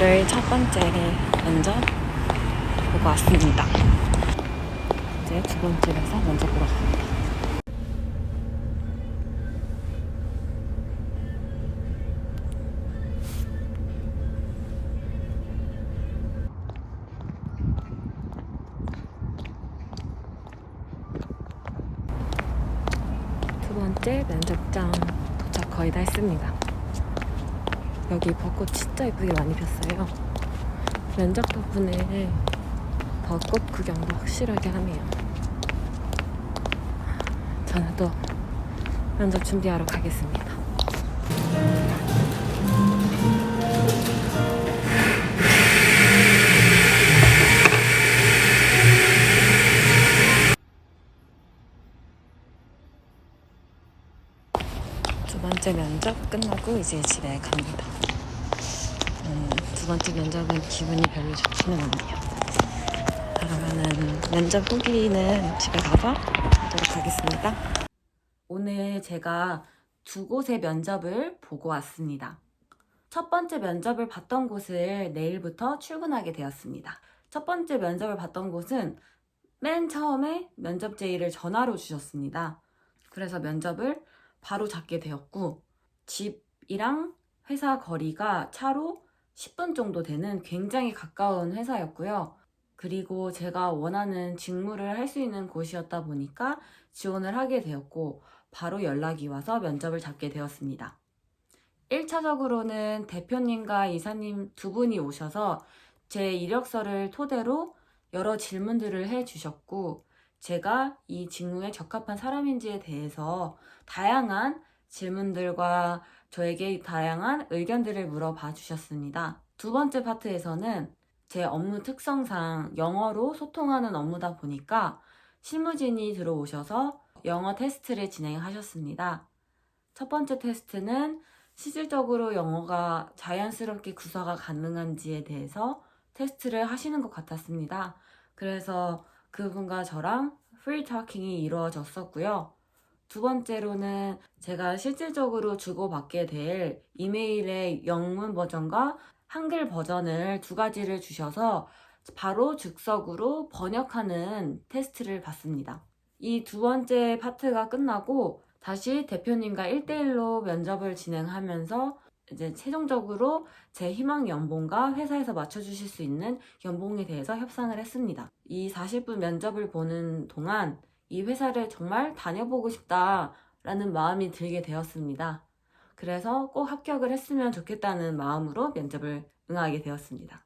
오늘 첫 번째 면접 보고 왔습니다. 이제 두 번째에서 면접 보러 갑니다. 두 번째 면접장 도착 거의 다 했습니다. 여기 벚꽃 진짜 예쁘게 많이 폈어요. 면접 덕분에 벚꽃 구경도 확실하게 하네요. 저는 또 면접 준비하러 가겠습니다. 두 번째 면접 끝나고 이제 집에 갑니다. 두 번째 면접은 기분이 별로 좋지는 않네요. 그러면은 면접 후기는 집에 가서 보도록 하겠습니다. 오늘 제가 두 곳의 면접을 보고 왔습니다. 첫 번째 면접을 봤던 곳을 내일부터 출근하게 되었습니다. 첫 번째 면접을 봤던 곳은 맨 처음에 면접 제의를 전화로 주셨습니다. 그래서 면접을 바로 잡게 되었고, 집이랑 회사 거리가 차로 10분 정도 되는 굉장히 가까운 회사였고요. 그리고 제가 원하는 직무를 할 수 있는 곳이었다 보니까 지원을 하게 되었고, 바로 연락이 와서 면접을 잡게 되었습니다. 1차적으로는 대표님과 이사님 두 분이 오셔서 제 이력서를 토대로 여러 질문들을 해주셨고, 제가 이 직무에 적합한 사람인지에 대해서 다양한 질문들과 저에게 다양한 의견들을 물어봐 주셨습니다. 두 번째 파트에서는 제 업무 특성상 영어로 소통하는 업무다 보니까 실무진이 들어오셔서 영어 테스트를 진행하셨습니다. 첫 번째 테스트는 실질적으로 영어가 자연스럽게 구사가 가능한지에 대해서 테스트를 하시는 것 같았습니다. 그래서 그분과 저랑 프리 토킹이 이루어졌었고요. 두 번째로는 제가 실질적으로 주고받게 될 이메일의 영문 버전과 한글 버전을 두 가지를 주셔서 바로 즉석으로 번역하는 테스트를 받습니다. 이 두 번째 파트가 끝나고 다시 대표님과 1대1로 면접을 진행하면서 이제 최종적으로 제 희망 연봉과 회사에서 맞춰주실 수 있는 연봉에 대해서 협상을 했습니다. 이 40분 면접을 보는 동안 이 회사를 정말 다녀보고 싶다라는 마음이 들게 되었습니다. 그래서 꼭 합격을 했으면 좋겠다는 마음으로 면접을 응하게 되었습니다.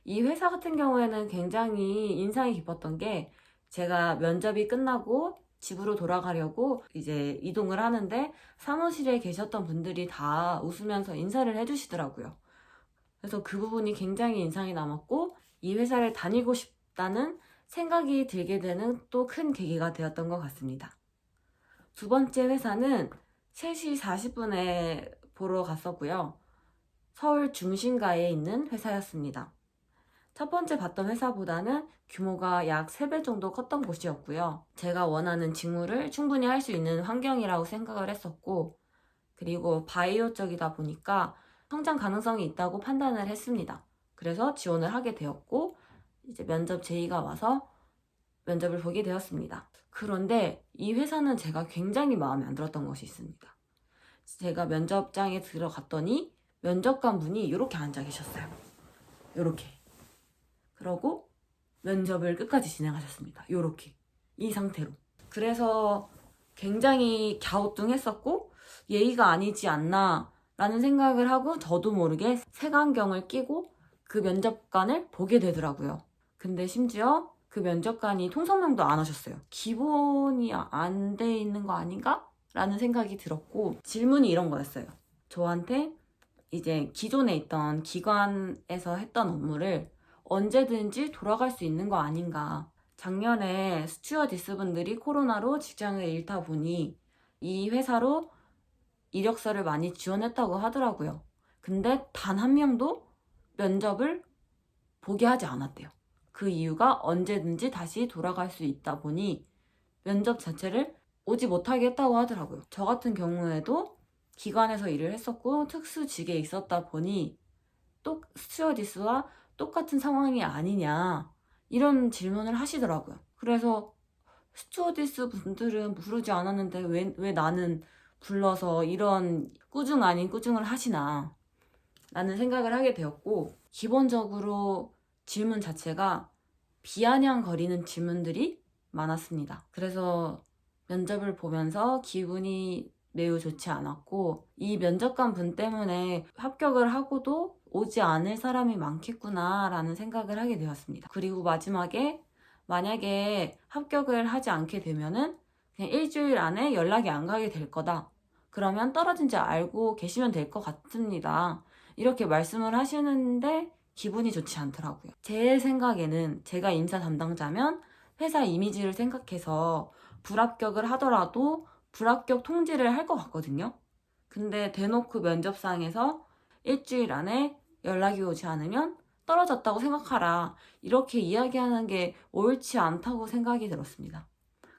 이 회사 같은 경우에는 굉장히 인상이 깊었던 게, 제가 면접이 끝나고 집으로 돌아가려고 이제 이동을 하는데 사무실에 계셨던 분들이 다 웃으면서 인사를 해주시더라고요. 그래서 그 부분이 굉장히 인상이 남았고, 이 회사를 다니고 싶다는 생각이 들게 되는 또 큰 계기가 되었던 것 같습니다. 두 번째 회사는 3시 40분에 보러 갔었고요. 서울 중심가에 있는 회사였습니다. 첫 번째 봤던 회사보다는 규모가 약 3배 정도 컸던 곳이었고요. 제가 원하는 직무를 충분히 할 수 있는 환경이라고 생각을 했었고, 그리고 바이오 쪽이다 보니까 성장 가능성이 있다고 판단을 했습니다. 그래서 지원을 하게 되었고, 이제 면접 제의가 와서 면접을 보게 되었습니다. 그런데 이 회사는 제가 굉장히 마음에 안 들었던 것이 있습니다. 제가 면접장에 들어갔더니 면접관 분이 이렇게 앉아 계셨어요. 이렇게. 그러고 면접을 끝까지 진행하셨습니다. 요렇게 이 상태로. 그래서 굉장히 갸우뚱했었고 예의가 아니지 않나 라는 생각을 하고 저도 모르게 색안경을 끼고 그 면접관을 보게 되더라고요. 근데 심지어 그 면접관이 통성명도 안 하셨어요. 기본이 안 돼 있는 거 아닌가? 라는 생각이 들었고, 질문이 이런 거였어요. 저한테 이제 기존에 있던 기관에서 했던 업무를 언제든지 돌아갈 수 있는 거 아닌가. 작년에 스튜어디스 분들이 코로나로 직장을 잃다 보니 이 회사로 이력서를 많이 지원했다고 하더라고요. 근데 단 한 명도 면접을 보게 하지 않았대요. 그 이유가 언제든지 다시 돌아갈 수 있다 보니 면접 자체를 오지 못하게 했다고 하더라고요. 저 같은 경우에도 기관에서 일을 했었고 특수직에 있었다 보니 스튜어디스와 똑같은 상황이 아니냐 이런 질문을 하시더라고요. 그래서 스튜어디스 분들은 부르지 않았는데 왜 나는 불러서 이런 꾸중 아닌 꾸중을 하시나 라는 생각을 하게 되었고, 기본적으로 질문 자체가 비아냥거리는 질문들이 많았습니다. 그래서 면접을 보면서 기분이 매우 좋지 않았고, 이 면접관 분 때문에 합격을 하고도 오지 않을 사람이 많겠구나 라는 생각을 하게 되었습니다. 그리고 마지막에 만약에 합격을 하지 않게 되면은 그냥 일주일 안에 연락이 안 가게 될 거다. 그러면 떨어진 지 알고 계시면 될 것 같습니다. 이렇게 말씀을 하시는데 기분이 좋지 않더라고요. 제 생각에는 제가 인사 담당자면 회사 이미지를 생각해서 불합격을 하더라도 불합격 통지를 할 것 같거든요. 근데 대놓고 면접상에서 일주일 안에 연락이 오지 않으면 떨어졌다고 생각하라. 이렇게 이야기하는 게 옳지 않다고 생각이 들었습니다.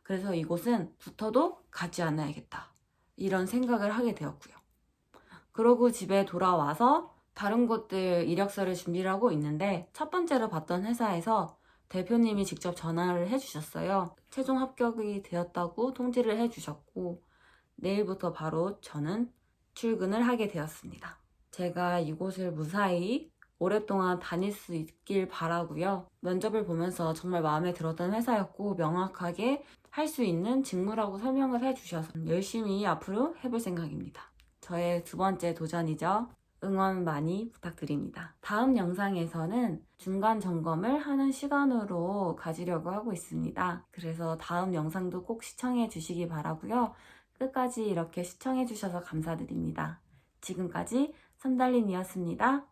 그래서 이곳은 붙어도 가지 않아야겠다. 이런 생각을 하게 되었고요. 그러고 집에 돌아와서 다른 곳들 이력서를 준비를 하고 있는데, 첫 번째로 봤던 회사에서 대표님이 직접 전화를 해주셨어요. 최종 합격이 되었다고 통지를 해주셨고, 내일부터 바로 저는 출근을 하게 되었습니다. 제가 이곳을 무사히 오랫동안 다닐 수 있길 바라고요. 면접을 보면서 정말 마음에 들었던 회사였고 명확하게 할 수 있는 직무라고 설명을 해주셔서 열심히 앞으로 해볼 생각입니다. 저의 두 번째 도전이죠. 응원 많이 부탁드립니다. 다음 영상에서는 중간 점검을 하는 시간으로 가지려고 하고 있습니다. 그래서 다음 영상도 꼭 시청해 주시기 바라고요. 끝까지 이렇게 시청해 주셔서 감사드립니다. 지금까지 선달린이었습니다.